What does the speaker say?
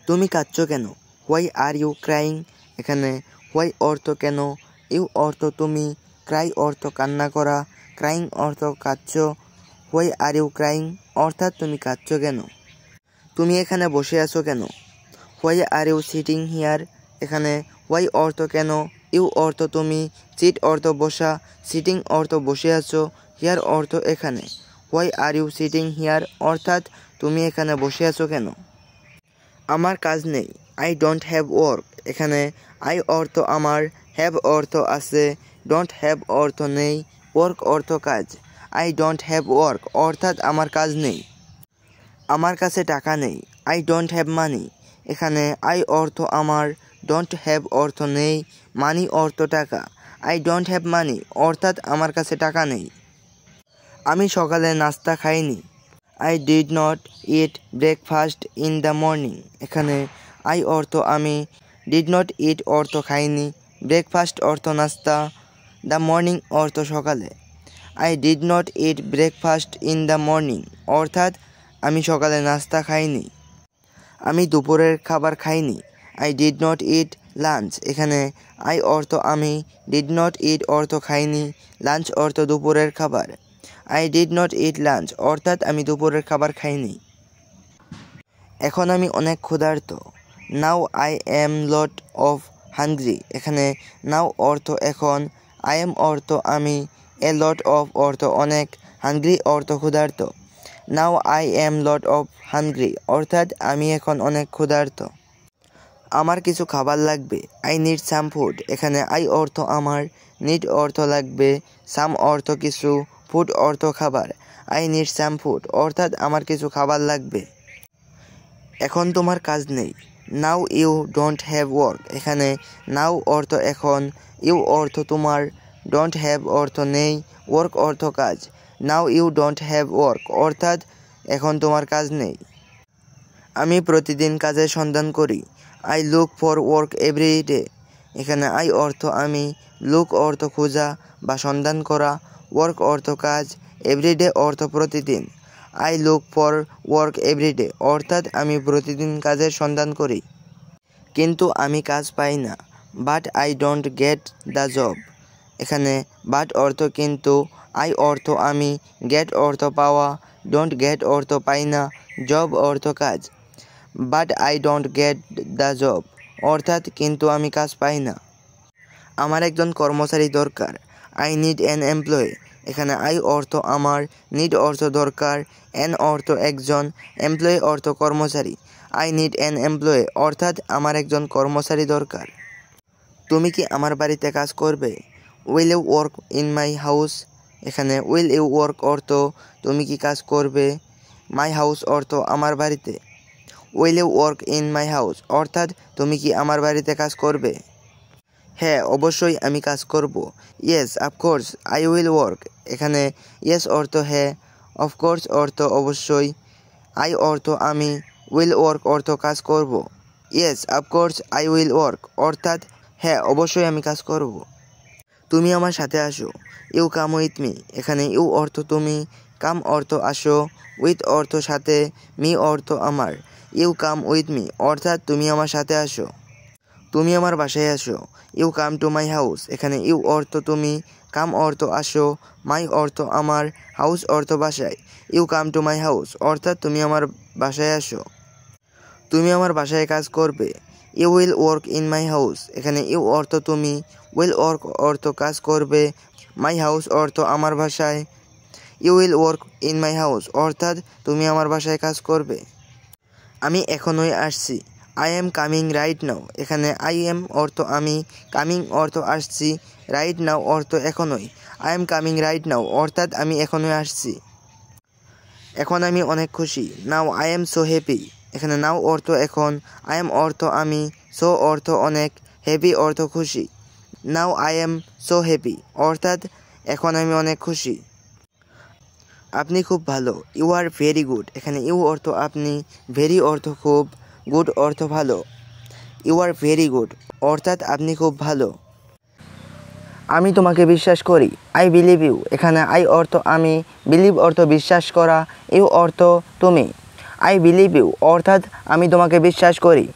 তুমি কাঁদছো কেন? Why are you crying? এখানে হোয়াই অর্থ কেন, ইউ অর্থ তুমি, ক্রাই অর্থ কান্না করা, ক্রাইং অর্থ কাঁদছো। হোয়াই আর ইউ ক্রাইং অর্থাৎ তুমি কাঁদছো কেন? তুমি এখানে বসে আছো কেন? Why are you sitting here? এখানে হোয়াই অর্থ কেন, ইউ অর্থ তুমি, সিট অর্থ বসা, সিটিং অর্থ বসে আছো, হিয়ার অর্থ এখানে। Why are you sitting here অর্থাৎ তুমি এখানে বসে আছো কেন? আমার কাজ নেই, আই ডোন্ট হ্যাভ ওয়ার্ক। এখানে আই অর্থ আমার, হ্যাভ অর্থ আছে, ডোন্ট হ্যাভ অর্থ নেই, ওয়ার্ক অর্থ কাজ। আই ডোন্ট হ্যাভ ওয়ার্ক অর্থাৎ আমার কাজ নেই। আমার কাছে টাকা নেই, আই ডোন্ট হ্যাভ মানি। এখানে আই অর্থ আমার, ডোন্ট হ্যাভ অর্থ নেই, মানি অর্থ টাকা। আই ডোন্ট হ্যাভ মানি অর্থাৎ আমার কাছে টাকা নেই। আমি সকালে নাস্তা খাইনি, I did not eat breakfast in the morning. এখানে আই অর্থ আমি, ডিড নট ইট অর্থ খাইনি, ব্রেকফাস্ট অর্থ নাস্তা, দ্য মর্নিং অর্থ সকালে। I did not eat breakfast in the morning অর্থাৎ আমি সকালে নাস্তা খাইনি। আমি দুপুরের খাবার খাইনি, I did not eat lunch. এখানে আই অর্থ আমি, ডিড নট ইট অর্থ খাইনি, লাঞ্চ অর্থ দুপুরের খাবার। I did not eat lunch অর্থাৎ আমি দুপুরের খাবার খাইনি। এখন আমি অনেক ক্ষুধার্ত, now I am lot of hungry. এখানে নাও অর্থ এখন, আই এম অর্থ আমি, এ লট অফ অর্থ অনেক, হাংগ্রি অর্থ ক্ষুধার্ত। Now I am lot of hungry অর্থাৎ আমি এখন অনেক ক্ষুধার্ত। আমার কিছু খাবার লাগবে, আই নিড সাম ফুড। এখানে আই অর্থ আমার, নিড অর্থ লাগবে, সাম অর্থ কিছু, ফুড অর্থ খাবার। আই নিড সাম ফুড অর্থাৎ আমার কিছু খাবার লাগবে। এখন তোমার কাজ নেই, now you don't have work. এখানে নাও অর্থ এখন, ইউ অর্থ তোমার, ডোন্ট হ্যাভ অর্থ নেই, ওয়ার্ক অর্থ কাজ। Now you don't have work অর্থাৎ এখন তোমার কাজ নেই। আমি প্রতিদিন কাজের সন্ধান করি, I look for work every day. এখানে আই অর্থ আমি, লুক অর্থ খোঁজা বা সন্ধান করা, ওয়ার্ক অর্থ কাজ, এভরিডে অর্থ প্রতিদিন। I look for work everyday অর্থাৎ আমি প্রতিদিন কাজের সন্ধান করি, কিন্তু আমি কাজ পাই না, but I don't get the job. এখানে বাট অর্থ কিন্তু, আই অর্থ আমি, গেট অর্থ পাওয়া, ডোন্ট গেট অর্থ পাই না, জব অর্থ কাজ। But I don't get the job অর্থাৎ কিন্তু আমি কাজ পাই না। আমার একজন কর্মচারী দরকার, আই নিড অ্যান এমপ্লয়ি। এখানে আই অর্থ আমার, নিড অর্থ দরকার, অ্যান অর্থ একজন, এমপ্লয়ি অর্থ কর্মচারী। আই নিড অ্যান এমপ্লয়ি অর্থাৎ আমার একজন কর্মচারী দরকার। তুমি কি আমার বাড়িতে কাজ করবে? Will you work in my house? এখানে উইল ইউ ওয়ার্ক অর্থ তুমি কি কাজ করবে, মাই হাউস অর্থ আমার বাড়িতে। Will you work in my house অর্থাৎ তুমি কি আমার বাড়িতে কাজ করবে? হ্যাঁ অবশ্যই আমি কাজ করব, yes of course I will work. এখানে ইয়েস অর্থ হ্যাঁ, অফকোর্স অর্থ অবশ্যই, আই অর্থ আমি, উইল ওয়ার্ক অর্থ কাজ করব। Yes of course I will work অর্থাৎ হ্যাঁ অবশ্যই আমি কাজ করব। তুমি আমার সাথে আসো, ইউ কাম উইথ মি। এখানে ইউ অর্থ তুমি, কাম অর্থ আসো, উইথ অর্থ সাথে, মি অর্থ আমার। ইউ কাম উইথ মি অর্থাৎ তুমি আমার সাথে আসো। তুমি আমার বাসায় আসো, you come to my house. এখানে ইউ অর্থ তুমি, কাম অর্থ আসো, মাই অর্থ আমার, হাউস অর্থ বাসায়। You come to my house অর্থাৎ তুমি আমার বাসায় আসো। তুমি আমার বাসায় কাজ করবে, you will work in my house. এখানে ইউ অর্থ তুমি, উইল ওয়ার্ক অর্থ কাজ করবে, মাই হাউস অর্থ আমার বাসায়। You will work in my house অর্থাৎ তুমি আমার বাসায় কাজ করবে। আমি এখনই আসছি, I am coming right now. এখানে আই এম অর্থ আমি, কামিং অর্থ আসছি, রাইট নাও অর্থ এখনই। আই এম কামিং রাইট নাও অর্থাৎ আমি এখনই আসছি। এখন আমি অনেক খুশি, নাও আই এম সো হ্যাপি। এখানে নাও অর্থ এখন, আই এম অর্থ আমি, সো অর্থ অনেক, হ্যাপি অর্থ খুশি। নাও আই এম সো হ্যাপি অর্থাৎ এখন আমি অনেক খুশি। আপনি খুব ভালো, ইউ আর ভেরি গুড। এখানে ইউ অর্থ আপনি, ভেরি অর্থ খুব, গুড অর্থ ভালো। ইউ আর ভেরি গুড অর্থাৎ আপনি খুব ভালো। আমি তোমাকে বিশ্বাস করি, আই বিলিভ ইউ। এখানে আই অর্থ আমি, বিলিভ অর্থ বিশ্বাস করা, ইউ অর্থ তুমি। আই বিলিভ ইউ অর্থাৎ আমি তোমাকে বিশ্বাস করি।